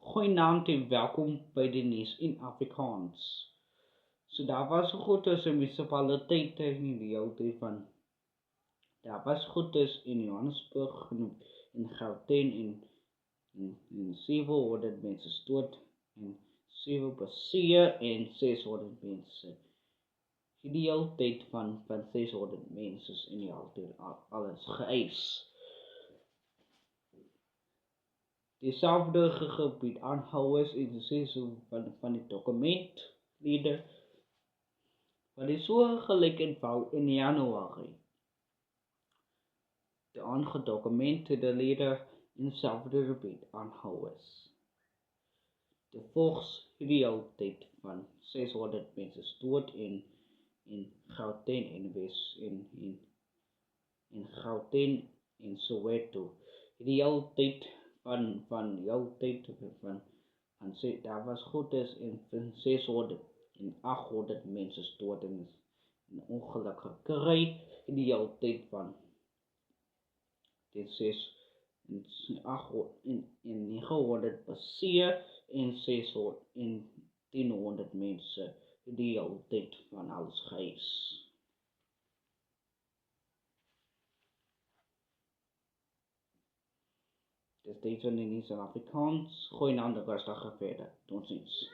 Goeienaand en welkom by die nuus in Afrikaans. So daar was goed tussen munisipaliteite in die hele van. Daar was goed tussen in Johannesburg en Gauteng en 700 mense dood en 7 beseer en 600 mense. Die hele tyd van 600 mense in die hele alles geëis. Diezelfde gebied aanhouers in de seizoen van het document leader. Wat is so gelijk in januari. De aangedocumenteerde leader in hetzelfde gebied aanhouers. De volks die altijd van 600 mensen dood in Gauteng en West in Gauteng en Soweto. Die altijd van jouw tijd van daar was goed is in 600 en 800 mensen dood in ongeluk gekry in die jouw tijd van dit 6 en 800 en 900 beseer en 600 en 1000 mensen in die jouw tijd van alles geëis. Dit is deze in Afrikaans. Goeienaand en rustige verder. Tot ziens.